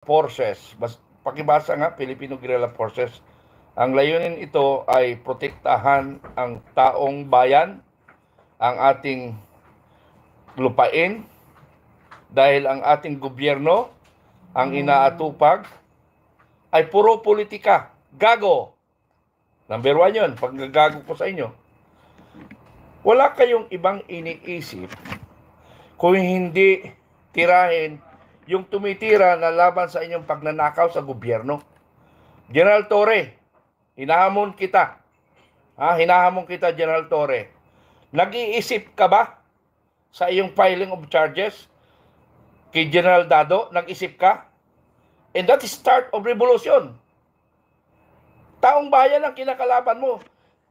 Forces. Pakibasa nga, Filipino Guerrilla Forces. Ang layunin ito ay protektahan ang taong bayan, ang ating lupain, dahil ang ating gobyerno, ang inaatupag, ay puro politika. Gago. Number 1 yun, pag nagago ko sa inyo. Wala kayong ibang iniisip kung hindi tirahin yung tumitira na laban sa inyong pagnanakaw sa gobyerno. General Torre, hinahamon kita. Hinahamon kita, General Torre. Nag-iisip ka ba sa iyong filing of charges kay General Dado? Nag-isip ka? And that is start of revolution. Taong bayan ang kinakalaban mo.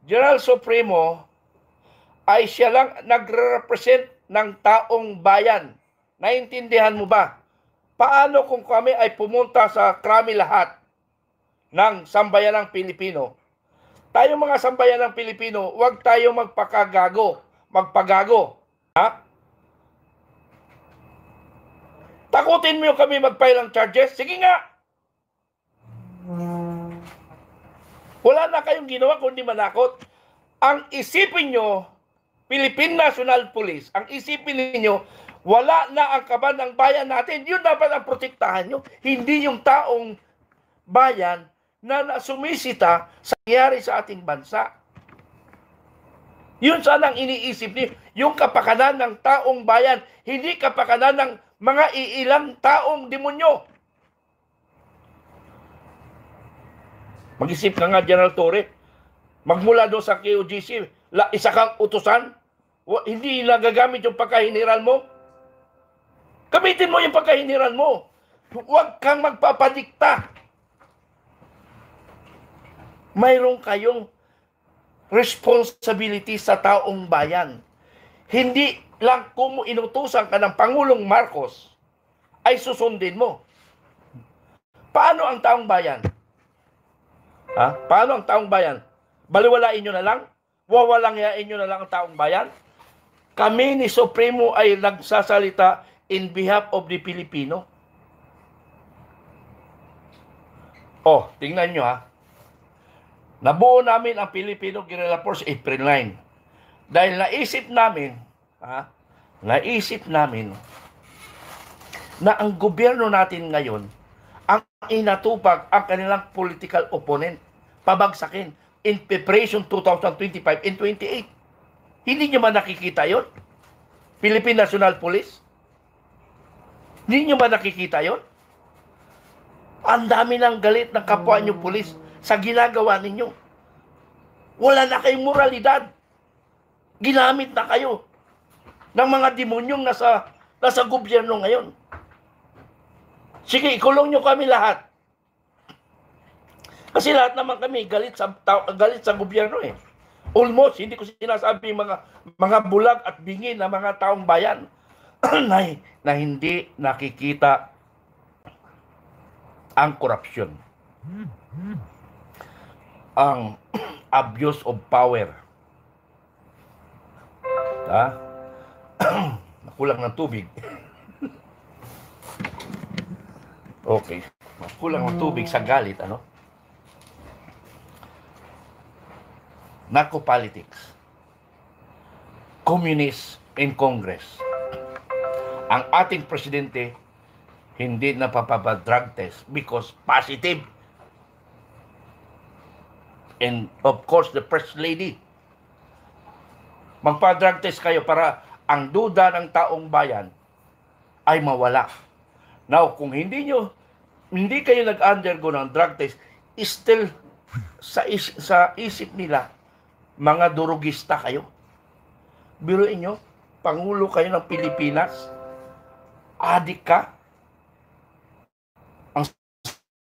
General Supremo ay siya lang nagre-represent ng taong bayan. Naintindihan mo ba? Paano kung kami ay pumunta sa krami lahat ng sambayanang Pilipino? Tayo mga sambayanang Pilipino, huwag tayo magpagago. Takutin mo kami mag-file ng charges? Sige nga! Wala na kayong ginawa kundi manakot. Ang isipin nyo, Philippine National Police, ang isipin niyo, wala na ang kaban ng bayan natin. Yun dapat ang protektahan nyo. Hindi yung taong bayan na sumisita sa nangyari sa ating bansa. Yun sana ang iniisip niyo. Yung kapakanan ng taong bayan, hindi kapakanan ng mga iilang taong demonyo. Mag-isip ka nga, General Torre. Magmula doon sa KOGC, isa kang utusan, hindi nagagamit yung pagkahiniran mo. Gamitin mo yung pagkahiniran mo. Huwag kang magpapadikta. Mayroon kayong responsibility sa taong bayan. Hindi lang kung inutusan ka ng Pangulong Marcos ay susundin mo. Paano ang taong bayan? Paano ang taong bayan? Baliwalain nyo na lang? Wawalangyain nyo na lang ang taong bayan? Kami ni Supremo ay nagsasalita in behalf of the Filipino. Tingnan nyo Nabuo namin ang Filipino Guerrilla Force April 9. Dahil naisip namin na ang gobyerno natin ngayon ang inatupag ang kanilang political opponent, pabagsakin in preparation 2025 and 28. Hindi nyo ba nakikita yon? Philippine National Police? Hindi nyo ba nakikita yon? Ang dami ng galit ng kapwa nyo police sa ginagawa ninyo. Wala na kayong moralidad. Ginamit na kayo ng mga demonyong nasa gobyerno ngayon. Sige, ikulong nyo kami lahat. Kasi lahat naman kami galit sa gobyerno Almost, hindi ko sinasabi mga bulag at bingi na mga taong bayan na hindi nakikita ang korupsyon. Ang abuse of power. Nakulang ng tubig. Okay. Nakulang ng tubig sa galit, Narco politics. Communist in Congress. Ang ating presidente hindi napapapa-drug test because positive. And of course, the First Lady. Magpa-drug test kayo para ang duda ng taong bayan ay mawala. Now, kung hindi kayo nag-undergo ng drug test, still sa isip nila, mga durugista kayo. Biruin nyo, Pangulo kayo ng Pilipinas, adik ka. Ang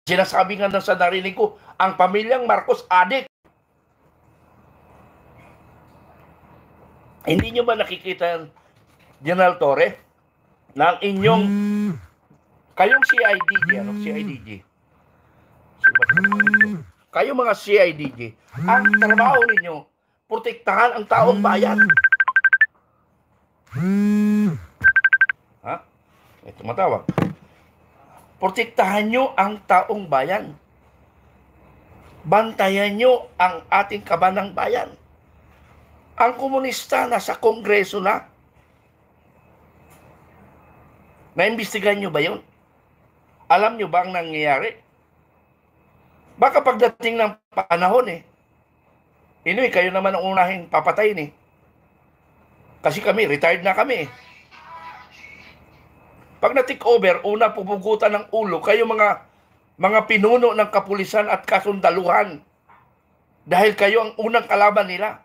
sinasabi nga sa narinig ko, ang pamilyang Marcos adik. Hindi nyo ba nakikita, General Torre, na ang inyong, kayong CIDG, CIDG? Kayong mga CIDG, ang trabaho ninyo, protektahan ang taong bayan. May tumatawag. Protektahan nyo ang taong bayan. Bantayan nyo ang ating kabanang bayan. Ang komunista nasa kongreso na. Naimbestigahan nyo ba yun? Alam nyo ba ang nangyayari? Baka pagdating ng panahon Inoy, kayo naman ang unahing papatayin Kasi kami, retired na kami Pag na-take over, una pupugutan ng ulo, kayo mga pinuno ng kapulisan at kasundaluhan. Dahil kayo ang unang kalaban nila.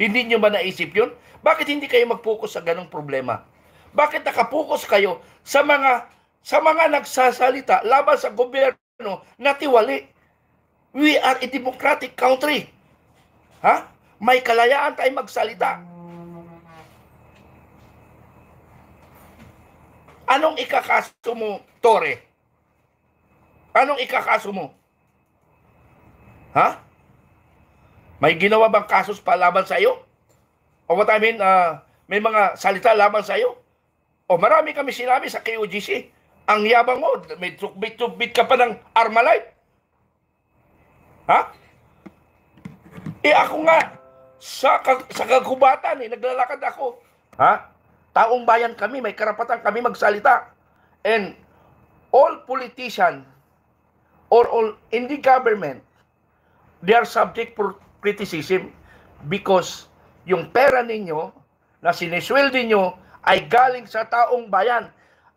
Hindi nyo ba naisip yun? Bakit hindi kayo mag-focus sa ganong problema? Bakit nakapokus kayo sa mga nagsasalita laban sa gobyerno na tiwali? We are a democratic country. May kalayaan tayong magsalita. Anong ikakaso mo, Tore? Anong ikakaso mo? May ginawa bang kasos pa laban sa iyo? O what I mean, may mga salita laban sa iyo? O marami kami sinabi sa KOGC. Ang yabang mo, may tukbit ka pa ng Armalite. Ako nga, sa kagubatan, naglalakad ako. Taong bayan kami, may karapatan kami magsalita. And all politicians or all in the government, they are subject for criticism because yung pera ninyo na sinisweldo nyo ay galing sa taong bayan.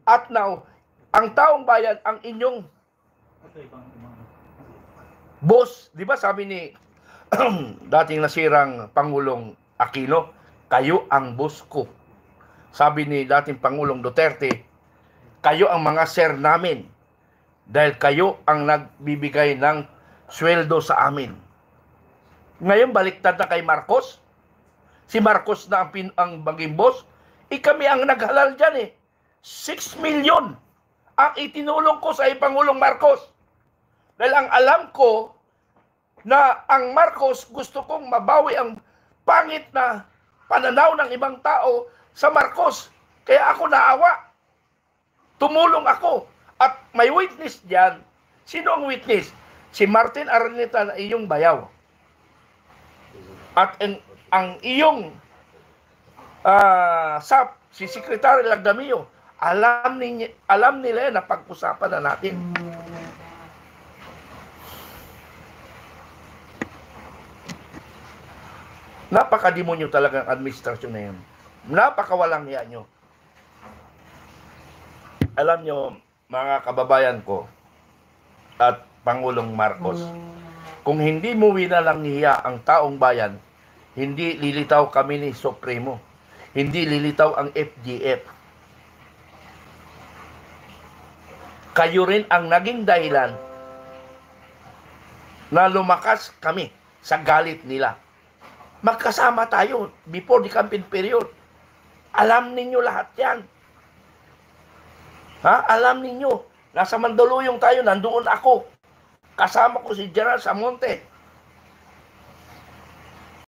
At now, ang taong bayan ang inyong boss. Di ba sabi ni dating nasirang Pangulong Aquino, kayo ang boss ko. Sabi ni dating Pangulong Duterte, kayo ang mga sir namin dahil kayo ang nagbibigay ng sweldo sa amin. Ngayon baliktad na kay Marcos. Si Marcos na ang maging boss. Kami ang naghalal dyan 6 million ang itinulong ko sa Pangulong Marcos. Dahil ang alam ko na ang Marcos gusto kong mabawi ang pangit na pananaw ng ibang tao sa Marcos. Kaya ako naawa. Tumulong ako. At may witness diyan. Sino ang witness? Si Martin Araneta na iyong bayaw. At ang iyong SAP, si Secretary Lagdamio, alam nila na pag-usapan na natin. Napakademonyo talaga ang administrasyon na yun. Napakawalang hiya nyo. Alam nyo, mga kababayan ko at Pangulong Marcos, kung hindi mo winalang hiya ang taong bayan, hindi lilitaw kami ni Supremo. Hindi lilitaw ang FGF. Kayo rin ang naging dahilan na lumakas kami sa galit nila. Magkasama tayo before the campaign period. Alam ninyo lahat yan. Alam ninyo. Nasa Mandaluyong tayo, nandoon ako. Kasama ko si General Samonte.